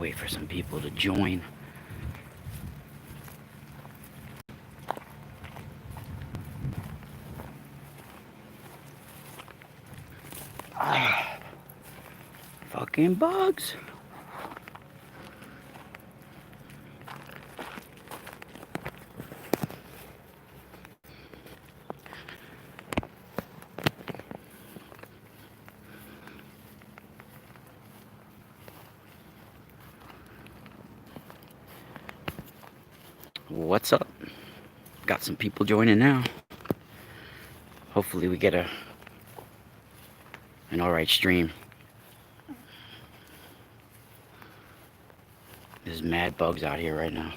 Wait for some people to join. Fucking bugs. What's up? Got some people joining now. Hopefully we get an alright stream. There's mad bugs out here right now.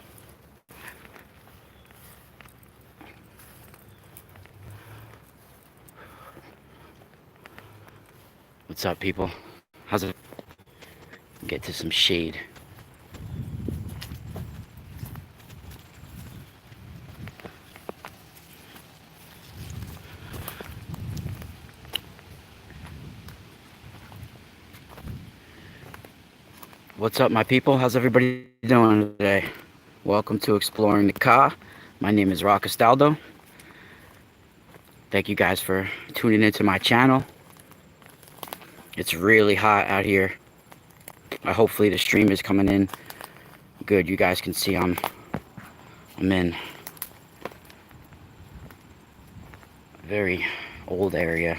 What's up, people? How's it? Get to some shade. What's up, my people? How's everybody doing today? Welcome to Exploring the Ka. My name is Ra Castaldo. Thank you guys for tuning into my channel. It's really hot out here. Hopefully the stream is coming in good. You guys can see I'm in a very old area.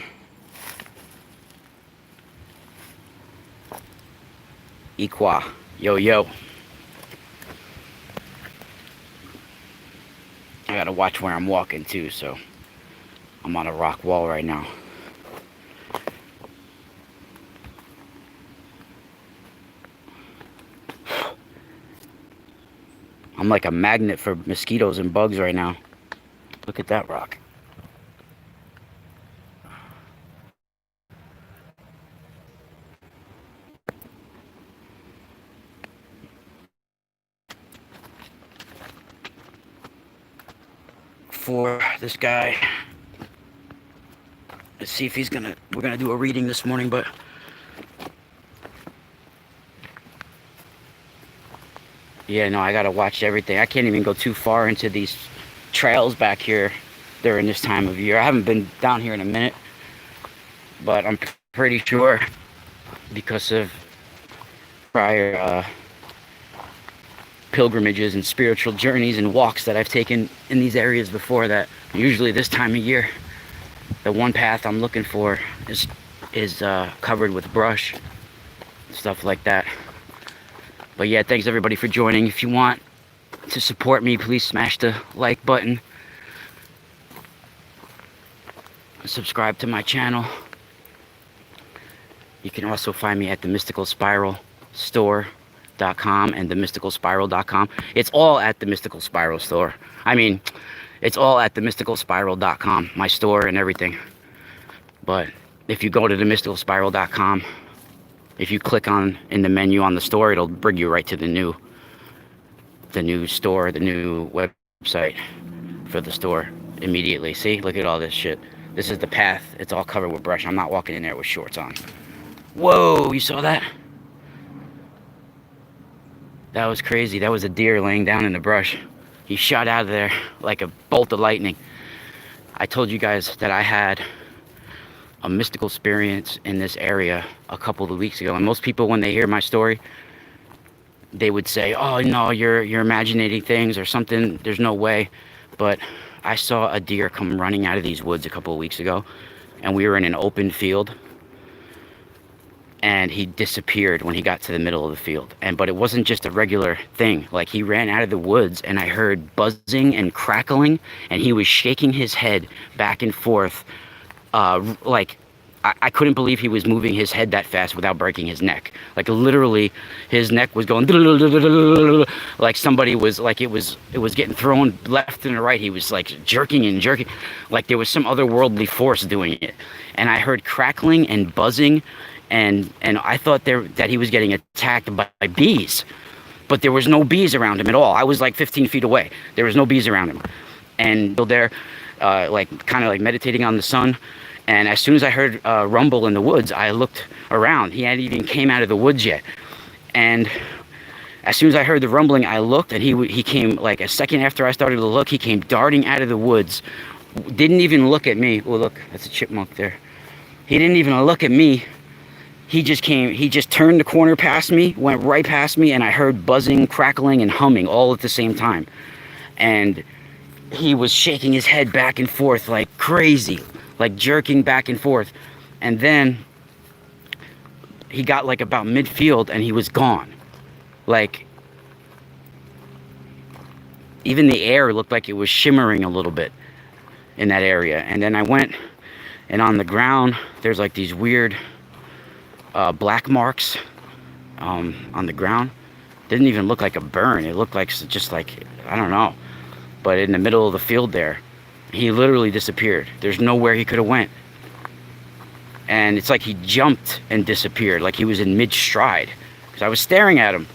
Equa. Yo, yo. I gotta watch where I'm walking too, so I'm on a rock wall right now. I'm like a magnet for mosquitoes and bugs right now. Look at that rock. For this guy, let's see if we're gonna do a reading this morning, but yeah, no, I gotta watch everything. I can't even go too far into these trails back here during this time of year. I haven't been down here in a minute, but I'm pretty sure because of prior pilgrimages and spiritual journeys and walks that I've taken in these areas before, that usually this time of year the one path I'm looking for is covered with brush, stuff like that. But yeah, thanks everybody for joining. If you want to support me, please smash the like button, subscribe to my channel. You can also find me at the Mystical Spiral store.com and themysticalspiral.com. It's all at the Mystical Spiral store. I mean, it's all at themysticalspiral.com, my store and everything. But if you go to themysticalspiral.com, if you click on in the menu on the store, it'll bring you right to the new store, the new website for the store immediately. See, look at all this shit. This is the path. It's all covered with brush. I'm not walking in there with shorts on. Whoa, you saw that? That was crazy. That was a deer laying down in the brush. He shot out of there like a bolt of lightning. I told you guys that I had a mystical experience in this area a couple of weeks ago, and most people, when they hear my story, they would say, oh no, you're imagining things or something, there's no way. But I saw a deer come running out of these woods a couple of weeks ago, and we were in an open field, and he disappeared when he got to the middle of the field. But it wasn't just a regular thing. Like, he ran out of the woods and I heard buzzing and crackling, and he was shaking his head back and forth. Like, I couldn't believe he was moving his head that fast without breaking his neck. Like, literally his neck was going like somebody was, like, it was getting thrown left and right. He was like jerking and jerking, like there was some otherworldly force doing it. And I heard crackling and buzzing, and I thought that he was getting attacked by bees, but there was no bees around him at all. I was like 15 feet away. There was no bees around him. And there, like, kind of like meditating on the sun. And as soon as I heard a rumble in the woods, I looked around. He hadn't even came out of the woods yet. And As soon as I heard the rumbling, I looked, and he came like a second after I started to look. He came darting out of the woods. Didn't even look at me. Oh, look, that's a chipmunk there. He didn't even look at me. He just turned the corner past me, went right past me, and I heard buzzing, crackling, and humming all at the same time. And he was shaking his head back and forth like crazy, like jerking back and forth. And then he got like about midfield and he was gone. Like, even the air looked like it was shimmering a little bit in that area. And then I went, and on the ground there's like these weird black marks on the ground. Didn't even look like a burn. It looked like just like, I don't know. But in the middle of the field there, he literally disappeared. There's nowhere he could have went. And it's like he jumped and disappeared, like he was in mid-stride. Because I was staring at him.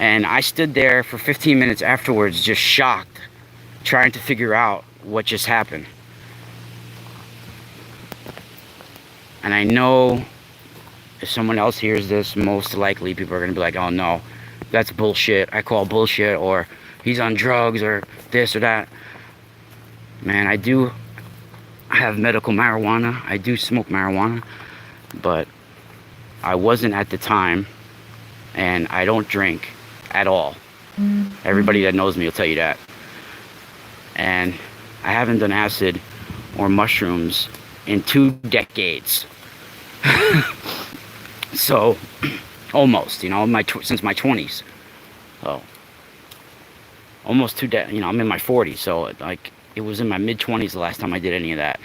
And I stood there for 15 minutes afterwards, just shocked, trying to figure out what just happened. And I know if someone else hears this, most likely people are going to be like, oh no, that's bullshit. I call bullshit, or he's on drugs, or this or that. Man, I do have medical marijuana. I do smoke marijuana, but I wasn't at the time, and I don't drink at all. Everybody that knows me will tell you that. And I haven't done acid or mushrooms in 2 decades. So, almost, you know, since my 20s. So, almost you know, I'm in my 40s, so like it was in my mid-20s the last time I did any of that.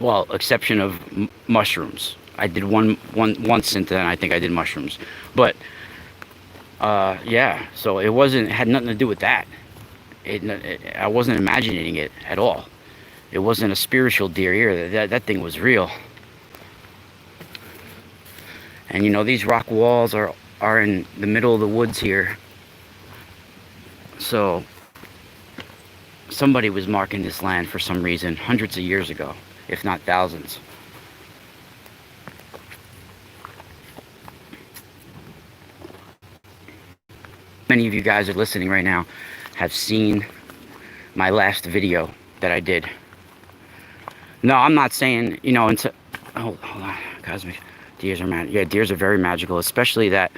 Well, exception of mushrooms. I did once, and then I think I did mushrooms. But yeah, so it had nothing to do with that. I wasn't imagining it at all. It wasn't a spiritual deer either. That thing was real. And you know, these rock walls are in the middle of the woods here. So somebody was marking this land for some reason hundreds of years ago, if not thousands. Many of you guys are listening right now have seen my last video that I did. No, I'm not saying, you know, hold on, cosmic. Deers are magical. Yeah, deers are very magical, especially that,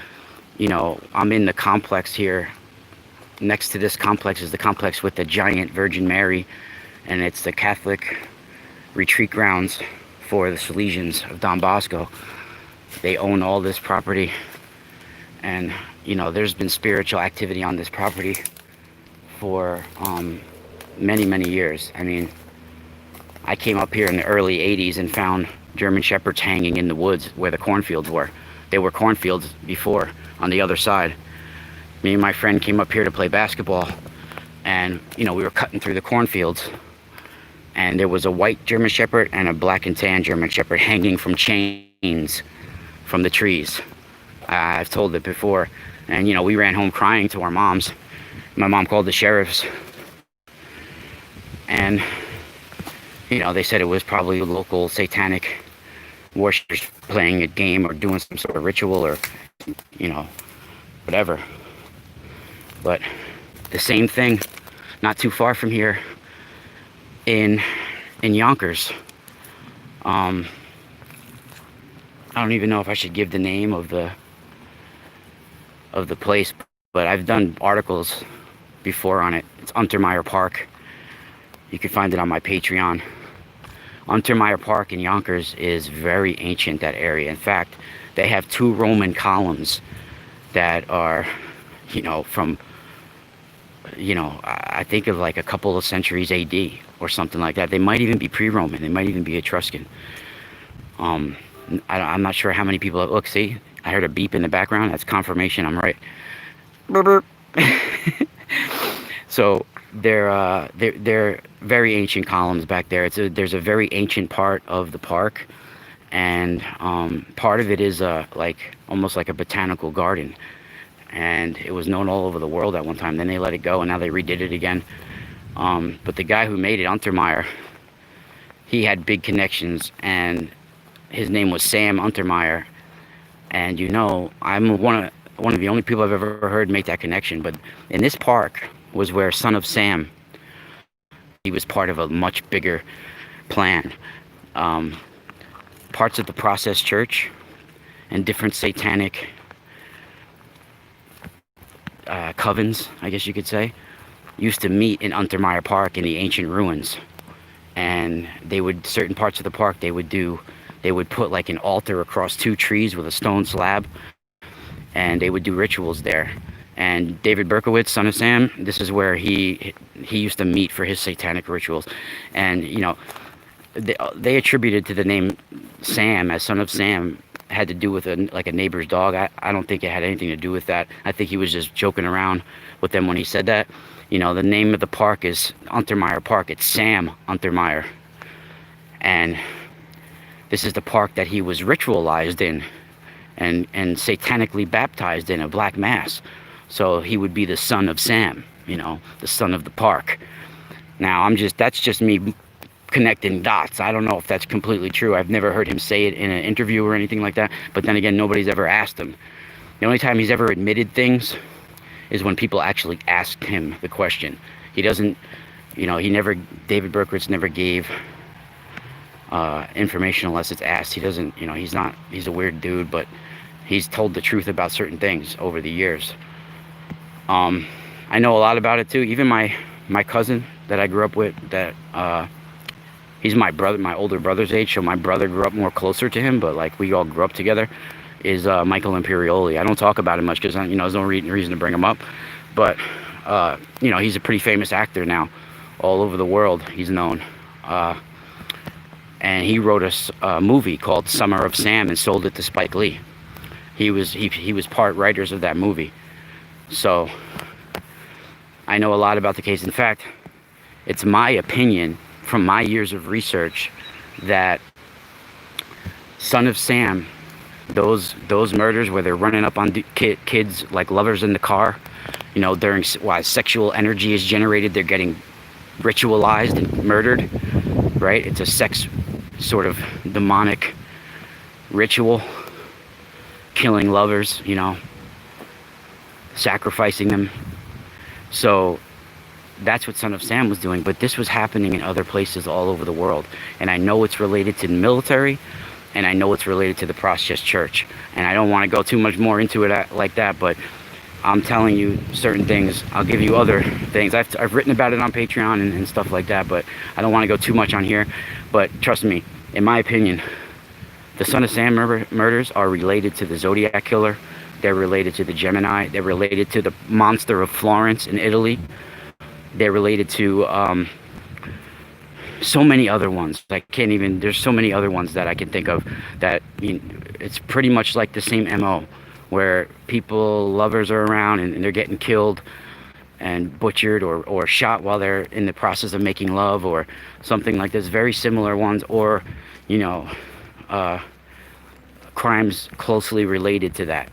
you know, I'm in the complex here. Next to this complex is the complex with the giant Virgin Mary, and it's the Catholic retreat grounds for the Salesians of Don Bosco. They own all this property, and, you know, there's been spiritual activity on this property for many, many years. I mean, I came up here in the early 80s and found German Shepherds hanging in the woods where the cornfields were. They were cornfields before on the other side. Me and my friend came up here to play basketball, and, you know, we were cutting through the cornfields, and there was a white German Shepherd and a black and tan German Shepherd hanging from chains from the trees. I've told it before. And, you know, we ran home crying to our moms. My mom called the sheriffs, and, you know, they said it was probably local satanic worshippers playing a game or doing some sort of ritual, or, you know, whatever. But the same thing, not too far from here, in Yonkers. I don't even know if I should give the name of the place, but I've done articles before on it. It's Untermeyer Park. You can find it on my Patreon. Untermeyer Park in Yonkers is very ancient, that area. In fact, they have 2 Roman columns that are, you know, from, you know, I think of like a couple of centuries AD or something like that. They might even be pre-Roman. They might even be Etruscan. I'm not sure how many people have, look, see, I heard a beep in the background. That's confirmation I'm right. Burp, burp. So they're very ancient columns back there. There's a very ancient part of the park, and part of it is like almost like a botanical garden, and it was known all over the world at one time. Then they let it go, and now they redid it again. But the guy who made it, Untermeyer, he had big connections, and his name was Sam Untermeyer. And I'm one of the only people I've ever heard make that connection. But in this park was where Son of Sam, he was part of a much bigger plan. Parts of the Process Church and different satanic covens, I guess you could say, used to meet in Untermeyer Park in the ancient ruins. And certain parts of the park, they would put like an altar across two trees with a stone slab, and they would do rituals there. And David Berkowitz, Son of Sam, this is where he used to meet for his satanic rituals. And they attributed to the name Sam as Son of Sam had to do with a neighbor's dog. I don't think it had anything to do with that. I think he was just joking around with them when he said that. The name of the park is Untermeyer Park. It's Sam Untermeyer. And this is the park that he was ritualized in and satanically baptized in a black mass. So he would be the son of Sam, the son of the park. Now, that's just me connecting dots. I don't know if that's completely true. I've never heard him say it in an interview or anything like that. But then again, nobody's ever asked him. The only time he's ever admitted things is when people actually asked him the question. He doesn't, David Berkowitz never gave information unless it's asked. He doesn't, he's a weird dude, but he's told the truth about certain things over the years. I know a lot about it too. Even my cousin that I grew up with, he's my older brother's age, so my brother grew up more closer to him, but like we all grew up together, is Michael Imperioli. I don't talk about him much because there's no reason to bring him up, but he's a pretty famous actor now, all over the world. He's known, and he wrote a movie called Summer of Sam and sold it to Spike Lee. He was part writers of that movie, so I know a lot about the case. In fact, it's my opinion from my years of research that Son of Sam, those murders where they're running up on kids like lovers in the car, during while sexual energy is generated, they're getting ritualized and murdered, right? It's a sex sort of demonic ritual, killing lovers, sacrificing them. So that's what Son of Sam was doing, but this was happening in other places all over the world. And I know it's related to the military, and I know it's related to the Process Church. And I don't want to go too much more into it like that, but I'm telling you certain things. I'll give you other things. I've written about it on Patreon and stuff like that, but I don't want to go too much on here. But trust me, in my opinion, the Son of Sam murders are related to the Zodiac Killer. They're related to the Gemini. They're related to the Monster of Florence in Italy. They're related to so many other ones. There's so many other ones that I can think of that it's pretty much like the same MO, where lovers are around and they're getting killed and butchered or shot while they're in the process of making love or something like this. Very similar ones, or crimes closely related to that.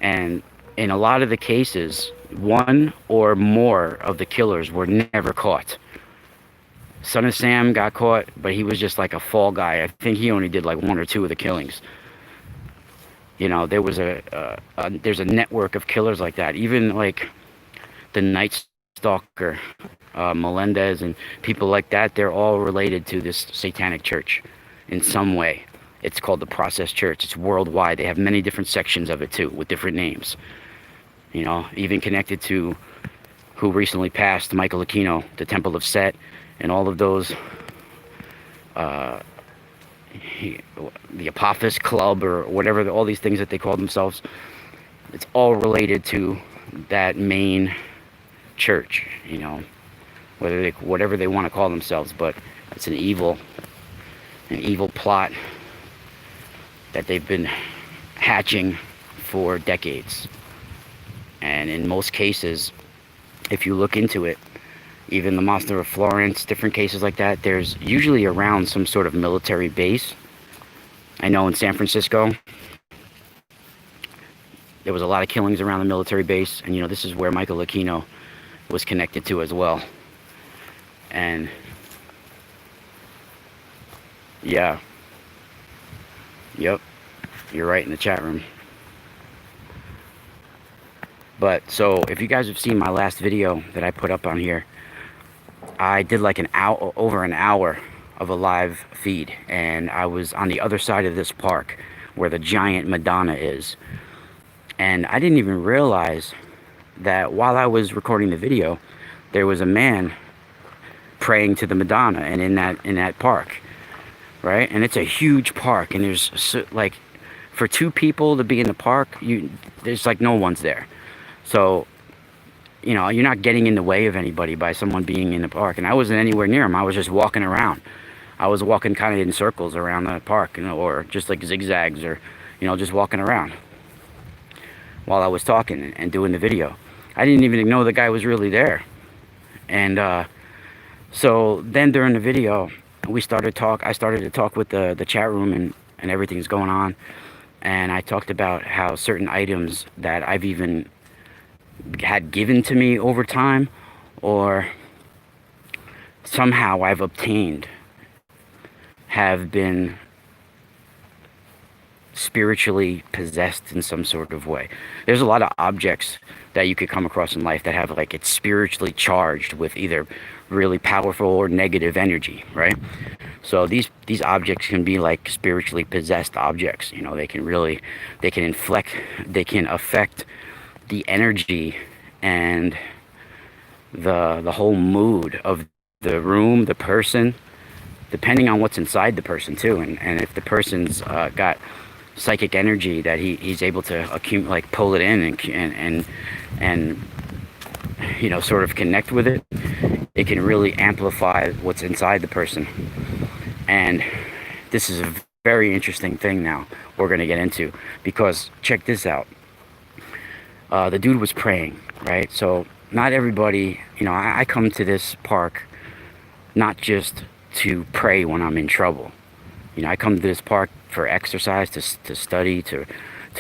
And in a lot of the cases, one or more of the killers were never caught. Son of Sam got caught, but he was just like a fall guy. I think he only did like one or two of the killings. There was there's a network of killers like that. Even like the Night Stalker, Melendez, and people like that, they're all related to this satanic church in some way. It's called the Process Church. It's worldwide. They have many different sections of it too, with different names. Even connected to who recently passed, Michael Aquino, the Temple of Set, and all of those, the Apophis Club or whatever, all these things that they call themselves. It's all related to that main church, whatever they want to call themselves, but it's an evil plot that they've been hatching for decades. And in most cases, if you look into it, even the Monster of Florence, different cases like that, there's usually around some sort of military base. I know in San Francisco, there was a lot of killings around the military base, and this is where Michael Aquino was connected to as well. And yeah, yep, you're right in the chat room. But so if you guys have seen my last video that I put up on here, I did like over an hour of a live feed, and I was on the other side of this park where the giant Madonna is. And I didn't even realize that while I was recording the video, there was a man praying to the Madonna, and in that park, right? And it's a huge park, and there's like, for two people to be in the park, there's like no one's there. So, you know, you're not getting in the way of anybody by someone being in the park. And I wasn't anywhere near him. I was just walking around. I was walking kind of in circles around the park, you know, or just like zigzags, or, you know, just walking around while I was talking and doing the video. I didn't even know the guy was really there. And so then during the video, I started to talk with the chat room, and everything's going on. And I talked about how certain items that I've even had given to me over time, or somehow I've obtained, have been spiritually possessed in some sort of way. There's a lot of objects that you could come across in life that have, like, it's spiritually charged with either really powerful or negative energy, right? So these objects can be like spiritually possessed objects. You know, they can affect the energy and the whole mood of the room, the person, depending on what's inside the person too. And if the person's got psychic energy that he's able to accumulate, like pull it in and you know, sort of connect with it, it can really amplify what's inside the person. And this is a very interesting thing now we're going to get into, because check this out. The dude was praying, right? So not everybody, you know, I come to this park not just to pray when I'm in trouble. You know, I come to this park for exercise, to study, to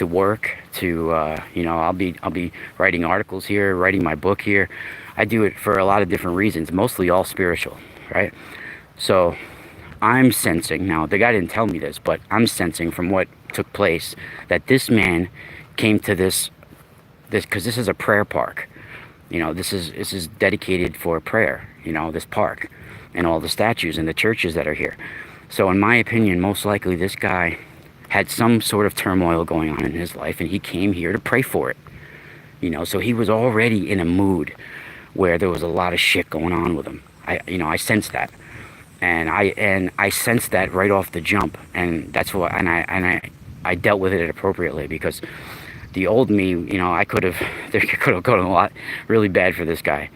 work, to you know, I'll be writing articles here, writing my book here. I do it for a lot of different reasons, mostly all spiritual, right? So I'm sensing, now the guy didn't tell me this, but I'm sensing from what took place that this man came to this because this is a prayer park. You know, this is dedicated for prayer, you know, this park and all the statues and the churches that are here. So in my opinion, most likely this guy had some sort of turmoil going on in his life, and he came here to pray for it. You know, so he was already in a mood where there was a lot of shit going on with him. I sensed that. And I sensed that right off the jump, and that's what, and I dealt with it appropriately, because the old me, you know, there could have gone a lot really bad for this guy.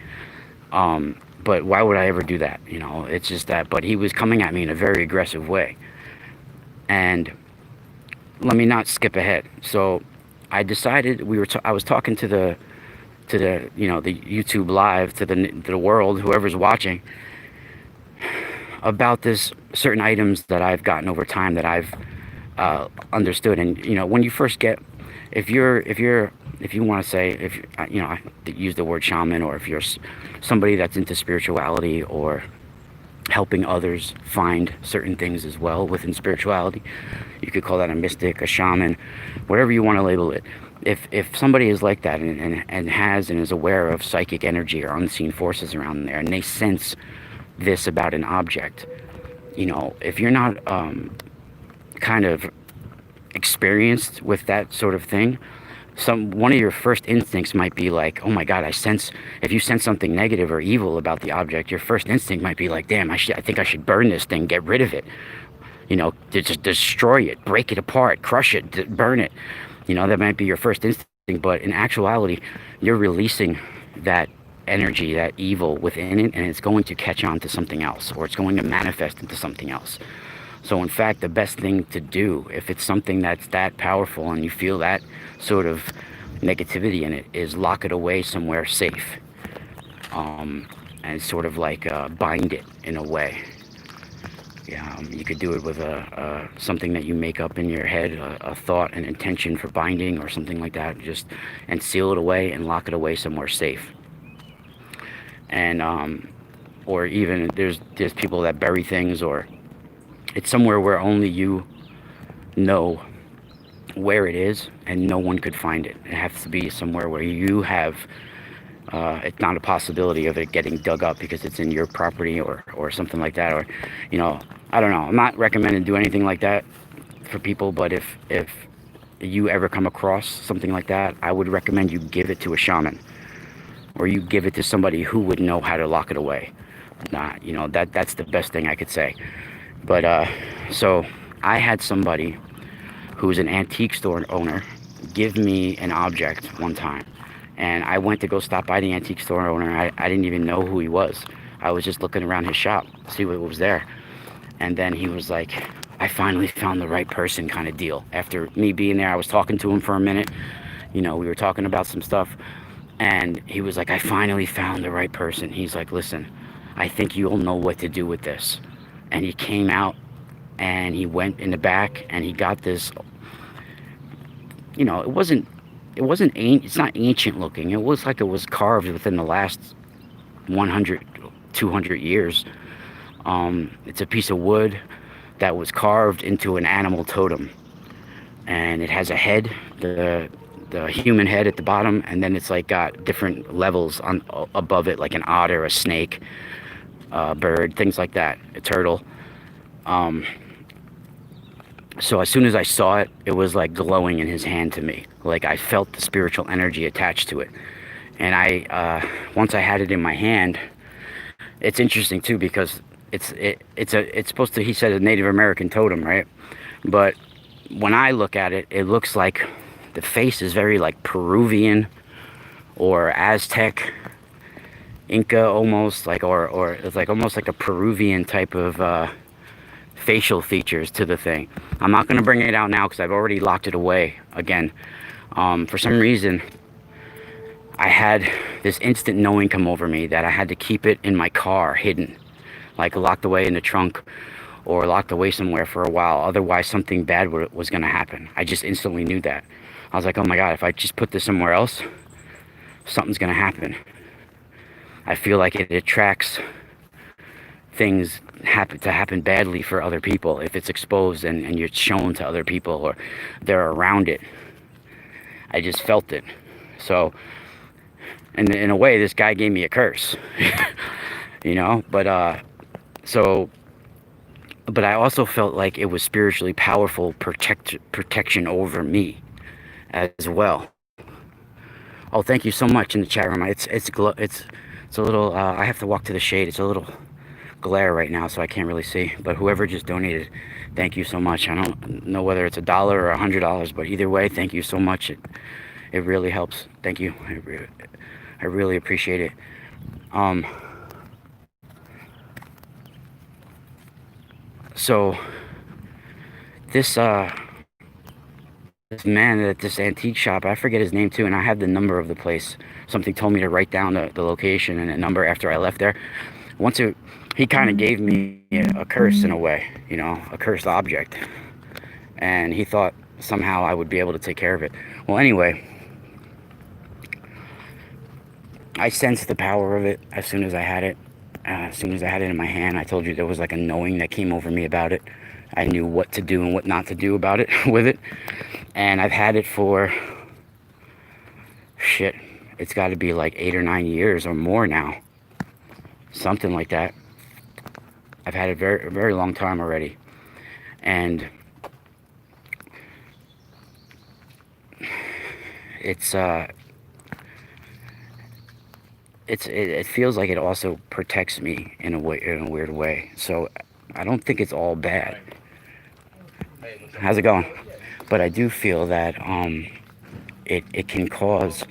But why would I ever do that? You know, it's just that. But he was coming at me in a very aggressive way. And let me not skip ahead. So I decided I was talking to the you know, the YouTube live, to the world, whoever's watching, about this certain items that I've gotten over time that I've understood. And you know, when you first get, if you want to say, if you know, I use the word shaman, or if you're somebody that's into spirituality or helping others find certain things as well within spirituality, you could call that a mystic, a shaman, whatever you want to label it. If somebody is like that and has and is aware of psychic energy or unseen forces around there, and they sense this about an object, you know, if you're not kind of experienced with that sort of thing, one of your first instincts might be like, oh my God, if you sense something negative or evil about the object, your first instinct might be like, damn, I think I should burn this thing, get rid of it, you know, just destroy it, break it apart, crush it, burn it. You know, that might be your first instinct, but in actuality, you're releasing that energy, that evil within it, and it's going to catch on to something else, or it's going to manifest into something else. So in fact, the best thing to do, if it's something that's that powerful and you feel that sort of negativity in it, is lock it away somewhere safe, and sort of like bind it in a way. Yeah, you could do it with something that you make up in your head, a thought, an intention for binding or something like that, and seal it away and lock it away somewhere safe. And or even there's people that bury things, or it's somewhere where only you know where it is and no one could find it. It has to be somewhere where you have it's not a possibility of it getting dug up because it's in your property, or something like that. Or, you know, I don't know, I'm not recommending do anything like that for people, but if you ever come across something like that, I would recommend you give it to a shaman, or you give it to somebody who would know how to lock it away. You know, that's the best thing I could say. But so I had somebody who's an antique store owner give me an object one time, and I went to go stop by the antique store owner. I didn't even know who he was. I was just looking around his shop to see what was there, and then he was like, I finally found the right person, kind of deal. After me being there, I was talking to him for a minute. You know, we were talking about some stuff, and he was like, I finally found the right person. He's like, listen, I think you'll know what to do with this. And he came out and he went in the back and he got this, you know, it's not ancient looking. It was like it was carved within the last 100, 200 years. It's a piece of wood that was carved into an animal totem, and it has a head, the human head at the bottom, and then it's like got different levels on above it, like an otter, a snake, bird, things like that, a turtle. So as soon as I saw it, it was like glowing in his hand to me. Like I felt the spiritual energy attached to it. And I once I had it in my hand, it's interesting too, because it's supposed to, he said, a Native American totem, right? But when I look at it, it looks like the face is very like Peruvian or Aztec, Inca almost, like, or it's like almost like a Peruvian type of facial features to the thing. I'm not going to bring it out now because I've already locked it away again. For some reason, I had this instant knowing come over me that I had to keep it in my car hidden, like locked away in the trunk or locked away somewhere for a while. Otherwise, something bad was going to happen. I just instantly knew that. I was like, oh my God, if I just put this somewhere else, something's going to happen. I feel like it attracts things to happen badly for other people if it's exposed and you're shown to other people or they're around it. I just felt it. So, and in a way, this guy gave me a curse, you know, but I also felt like it was spiritually powerful protection over me as well. Oh, thank you so much in the chat room. It's a little, I have to walk to the shade. It's a little glare right now, so I can't really see. But whoever just donated, thank you so much. I don't know whether it's $1 or $100, but either way, thank you so much. It really helps. Thank you. I really appreciate it. So this man at this antique shop, I forget his name too, and I have the number of the place. Something told me to write down the location and a number after I left there. He kind of gave me a curse in a way, you know, a cursed object, and he thought somehow I would be able to take care of it. Well, anyway, I sensed the power of it as soon as I had it. As soon as I had it in my hand, I told you there was like a knowing that came over me about it. I knew what to do and what not to do about it with it. And I've had it for, shit, it's got to be like 8 or 9 years or more now. Something like that. I've had it a very long time already. And it feels like it also protects me in a weird way. So I don't think it's all bad. How's it going? But I do feel that it can cause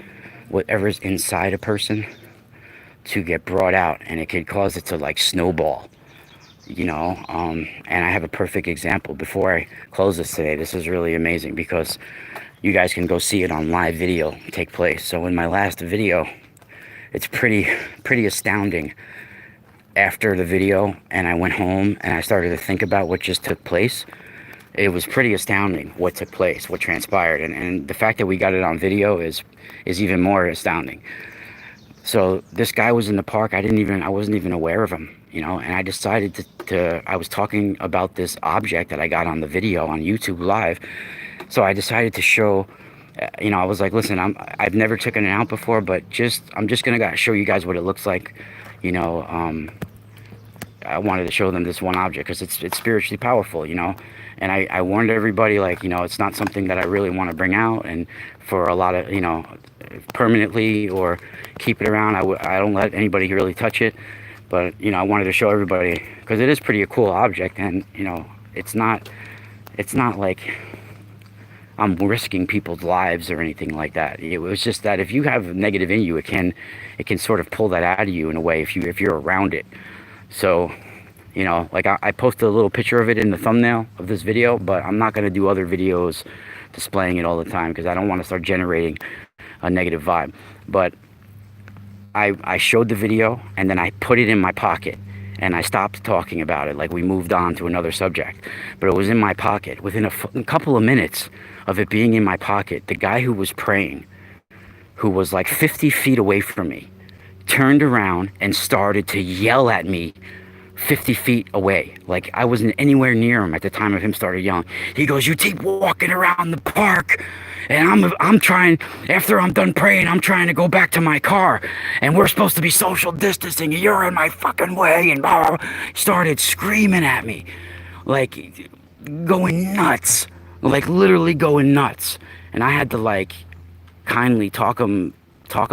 whatever's inside a person to get brought out, and it could cause it to like snowball, you know. And I have a perfect example. Before I close this today, this is really amazing because you guys can go see it on live video take place. So in my last video, it's pretty astounding. After the video and I went home and I started to think about what just took place, it was pretty astounding what took place, what transpired, and the fact that we got it on video is even more astounding. So this guy was in the park. I wasn't even aware of him, you know, and I decided I was talking about this object that I got on the video on YouTube Live. So I decided to show, you know, I was like, listen, I've never taken it out before, but I'm just gonna show you guys what it looks like, you know. I wanted to show them this one object because it's spiritually powerful, you know. And I warned everybody, like, you know, it's not something that I really want to bring out and for a lot of, you know, permanently or keep it around. I don't let anybody really touch it, but you know, I wanted to show everybody because it is pretty a cool object, and you know, it's not like I'm risking people's lives or anything like that. It was just that if you have negative in you, it can sort of pull that out of you in a way if you're around it. So, you know, like I posted a little picture of it in the thumbnail of this video, but I'm not going to do other videos displaying it all the time because I don't want to start generating a negative vibe. But I showed the video and then I put it in my pocket and I stopped talking about it. Like we moved on to another subject, but it was in my pocket. Within a couple of minutes of it being in my pocket, the guy who was praying, who was like 50 feet away from me, turned around and started to yell at me 50 feet away. Like I wasn't anywhere near him at the time of him started yelling. He goes, "You keep walking around the park and I'm trying, after I'm done praying, I'm trying to go back to my car and we're supposed to be social distancing and you're in my fucking way," and blah, blah, blah. Started screaming at me, like going nuts, like literally going nuts. And I had to like kindly talk him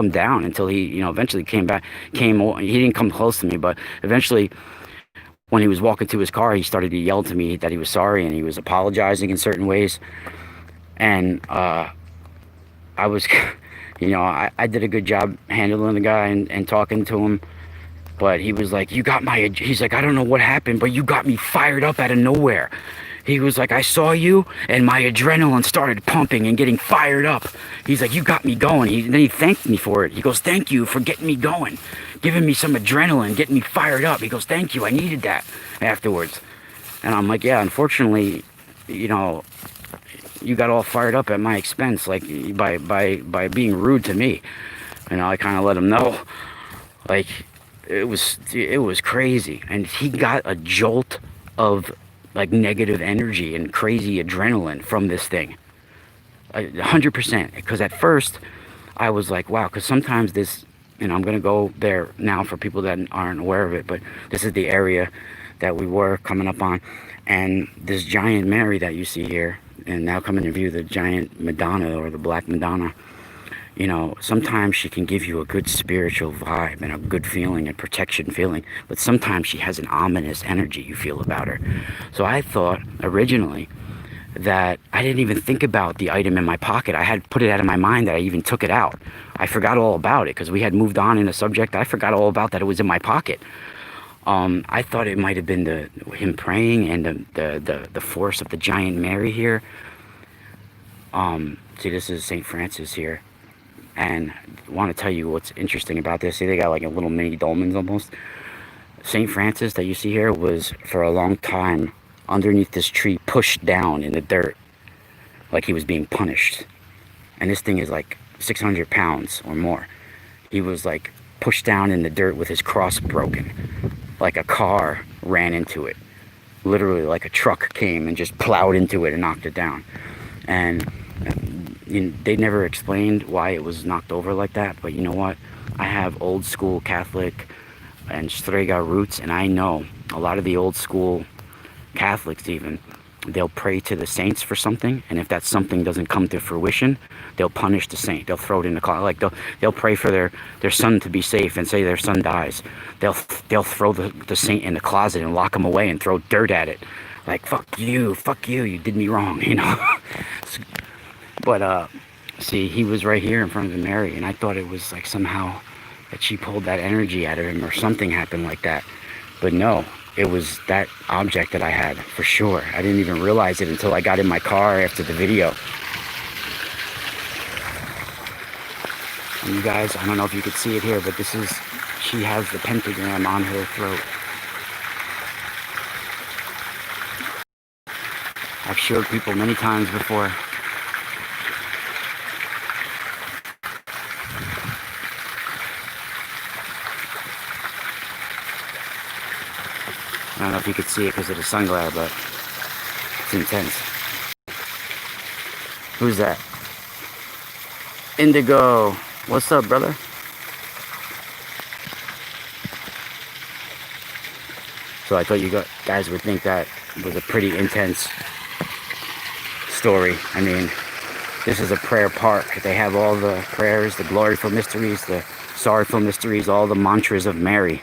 down until he, you know, eventually he didn't come close to me, but eventually when he was walking to his car, he started to yell to me that he was sorry and he was apologizing in certain ways. And I was, you know, I did a good job handling the guy and talking to him, but he was like, he's like, "I don't know what happened, but you got me fired up out of nowhere." He was like, "I saw you and my adrenaline started pumping and getting fired up." He's like, "You got me going." Then he thanked me for it. He goes, "Thank you for getting me going, giving me some adrenaline, getting me fired up." He goes, "Thank you, I needed that," afterwards. And I'm like, "Yeah, unfortunately, you know, you got all fired up at my expense, like by being rude to me." You know, I kind of let him know, like, it was crazy. And he got a jolt of like negative energy and crazy adrenaline from this thing, 100%. Because at first I was like, wow, because sometimes this, you know, I'm gonna go there now for people that aren't aware of it, but this is the area that we were coming up on, and this giant Mary that you see here, and now coming to view the giant Madonna or the Black Madonna. You know, sometimes she can give you a good spiritual vibe and a good feeling and protection feeling, but sometimes she has an ominous energy you feel about her. So I thought originally that I didn't even think about the item in my pocket. I had put it out of my mind that I even took it out. I forgot all about it because we had moved on in a subject. I forgot all about that it was in my pocket. I thought it might have been him praying and the force of the giant Mary here. See, this is St. Francis here. And I want to tell you what's interesting about this. See, they got like a little mini dolmens almost. St. Francis that you see here was for a long time underneath this tree, pushed down in the dirt like he was being punished. And this thing is like 600 pounds or more. He was like pushed down in the dirt with his cross broken, like a car ran into it. Literally, like a truck came and just plowed into it and knocked it down. And they never explained why it was knocked over like that, but you know what? I have old school Catholic and Strega roots, and I know a lot of the old school Catholics even, they'll pray to the saints for something, and if that something doesn't come to fruition, they'll punish the saint. They'll throw it in the closet. Like they'll pray for their son to be safe, and say their son dies. They'll throw the saint in the closet and lock him away and throw dirt at it. Like, fuck you, you did me wrong, you know? But see, he was right here in front of the Mary, and I thought it was like somehow that she pulled that energy out of him or something happened like that. But no, it was that object that I had, for sure. I didn't even realize it until I got in my car after the video. And you guys, I don't know if you could see it here, but she has the pentagram on her throat. I've showed people many times before. don't know if you could see it because of the sun glare, but it's intense. Who's that? Indigo. What's up, brother? So I thought you guys would think that was a pretty intense story. I mean, this is a prayer park. They have all the prayers, the gloryful mysteries, the sorrowful mysteries, all the mantras of Mary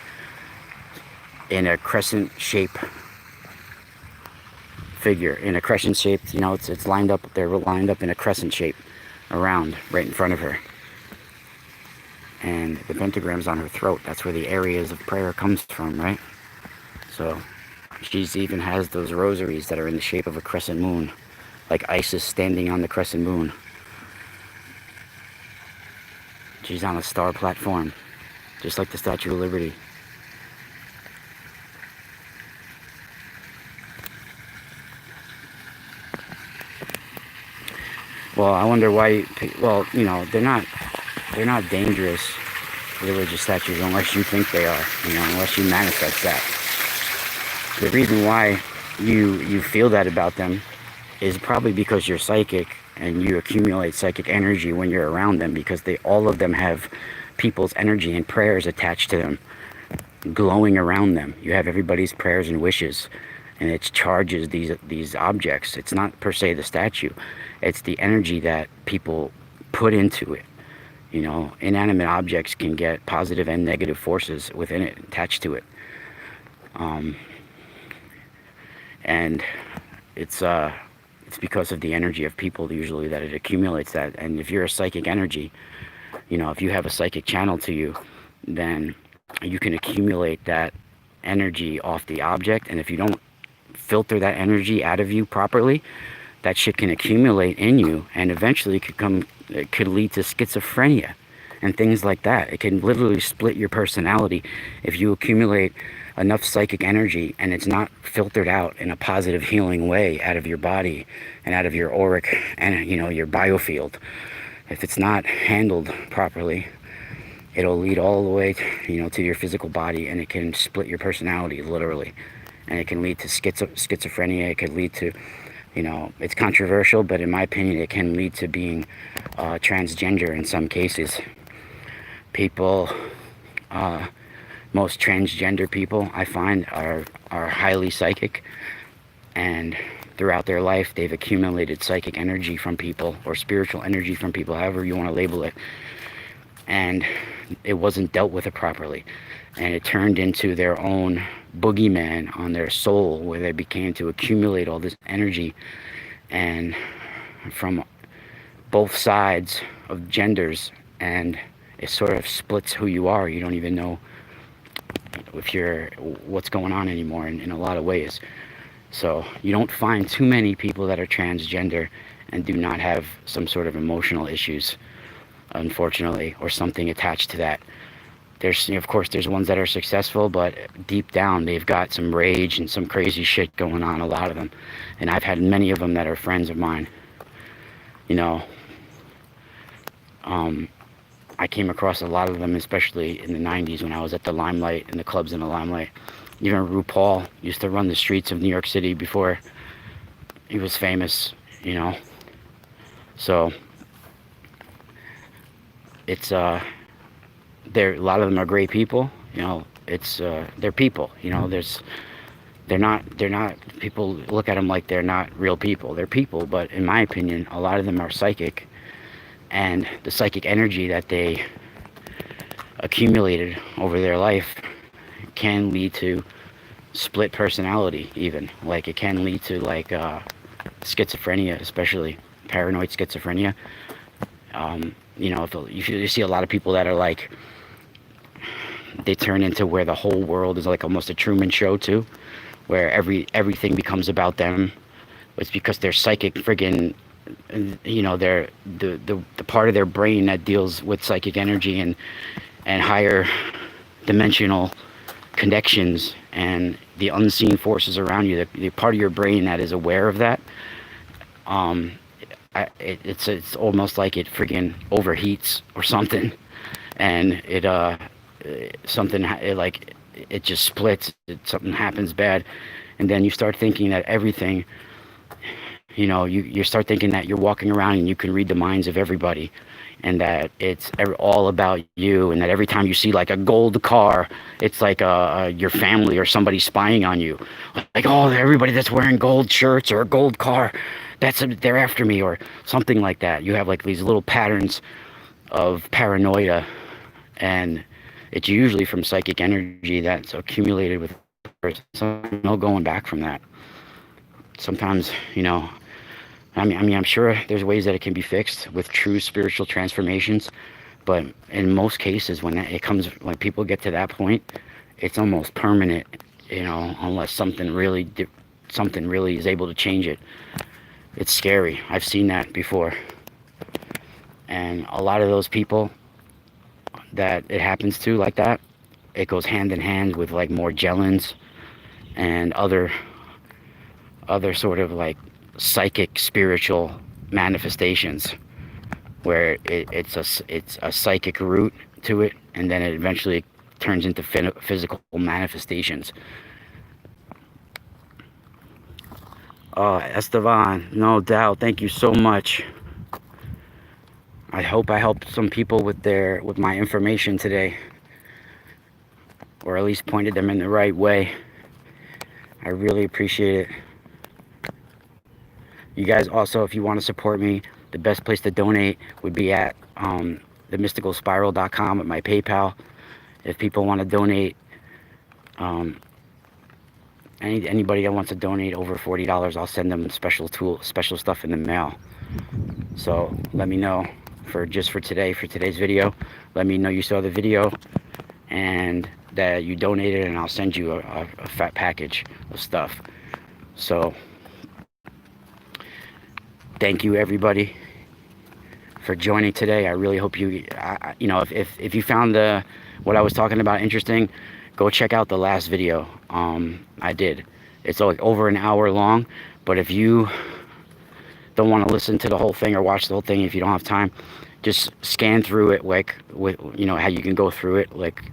in a crescent shape figure. In a crescent shape, you know, it's lined up. They're lined up in a crescent shape around, right in front of her. And the pentagram's on her throat. That's where the areas of prayer comes from, right? So she's even has those rosaries that are in the shape of a crescent moon, like Isis standing on the crescent moon. She's on a star platform, just like the Statue of Liberty. Well, I wonder why. Well, you know, they're not dangerous religious statues unless you think they are. You know, unless you manifest that. The reason why you feel that about them is probably because you're psychic and you accumulate psychic energy when you're around them, because all of them have people's energy and prayers attached to them, glowing around them. You have everybody's prayers and wishes, and it charges these objects. It's not per se the statue, it's the energy that people put into it. You know, inanimate objects can get positive and negative forces within it attached to it. And it's because of the energy of people usually that it accumulates that. And if you're a psychic energy, you know, if you have a psychic channel to you, then you can accumulate that energy off the object. And if you don't filter that energy out of you properly, that shit can accumulate in you, and eventually it could lead to schizophrenia and things like that. It can literally split your personality if you accumulate enough psychic energy and it's not filtered out in a positive healing way out of your body and out of your auric and, you know, your biofield. If it's not handled properly, it'll lead all the way to, you know, to your physical body, and it can split your personality literally, and it can lead to schizophrenia. It could lead to, you know, it's controversial, but in my opinion, it can lead to being transgender in some cases. People, most transgender people I find are highly psychic, and throughout their life they've accumulated psychic energy from people, or spiritual energy from people, however you want to label it, and it wasn't dealt with it properly, and it turned into their own boogeyman on their soul, where they began to accumulate all this energy, and from both sides of genders, and it sort of splits who you are. You don't even know if what's going on anymore in a lot of ways. So you don't find too many people that are transgender and do not have some sort of emotional issues, unfortunately, or something attached to that. There's, of course, there's ones that are successful, but deep down they've got some rage and some crazy shit going on, a lot of them. And I've had many of them that are friends of mine. You know, I came across a lot of them, especially in the 90s when I was at the Limelight, in the clubs in the Limelight. Even RuPaul used to run the streets of New York City before he was famous, you know. So it's a lot of them are great people, you know. It's they're people, you know. They're not people look at them like they're not real people. They're people, but in my opinion, a lot of them are psychic, and the psychic energy that they accumulated over their life can lead to split personality, even. Like, it can lead to, like, schizophrenia, especially paranoid schizophrenia. You know, if you see a lot of people that are like, they turn into where the whole world is like almost a Truman Show too, where everything becomes about them. It's because they're psychic friggin', you know, they're the part of their brain that deals with psychic energy and higher dimensional connections and the unseen forces around you, the part of your brain that is aware of that, it's almost like it friggin' overheats or something, and it it just splits. Something happens bad, and then you start thinking that everything, you start thinking that you're walking around and you can read the minds of everybody, and that it's all about you, and that every time you see like a gold car, it's like your family or somebody spying on you. Like, oh, everybody that's wearing gold shirts or a gold car, they're after me, or something like that. You have like these little patterns of paranoia, and it's usually from psychic energy that's accumulated with no going back from that. Sometimes, I'm sure there's ways that it can be fixed with true spiritual transformations, but in most cases, when people get to that point, it's almost permanent, unless something really is able to change it. It's scary. I've seen that before, and a lot of those people that it happens to like that, it goes hand in hand with like Morgellons and other sort of like psychic spiritual manifestations, where it's a psychic root to it, and then it eventually turns into physical manifestations. Oh, Esteban, no doubt, thank you so much. I hope I helped some people with my information today, or at least pointed them in the right way. I really appreciate it. You guys also, if you want to support me, the best place to donate would be at themysticalspiral.com at my PayPal. If people want to donate, anybody that wants to donate over $40, I'll send them special stuff in the mail. So let me know for today's video. Let me know you saw the video and that you donated, and I'll send you a fat package of stuff. So thank you everybody for joining today. I really hope if you found what I was talking about interesting, go check out the last video I did. It's like over an hour long, but if you don't want to listen to the whole thing or watch the whole thing, if you don't have time, just scan through it, like with how you can go through it, like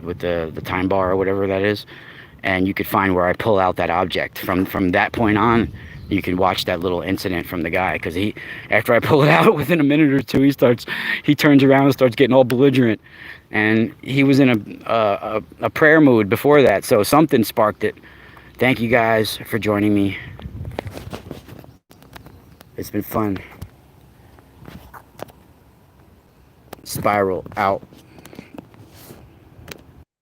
with the time bar or whatever that is, and you could find where I pull out that object. From that point on, you can watch that little incident from the guy, because after I pull it out, within a minute or two, he turns around and starts getting all belligerent, and he was in a prayer mood before that, so something sparked it. Thank you guys for joining me. It's been fun. Spiral out.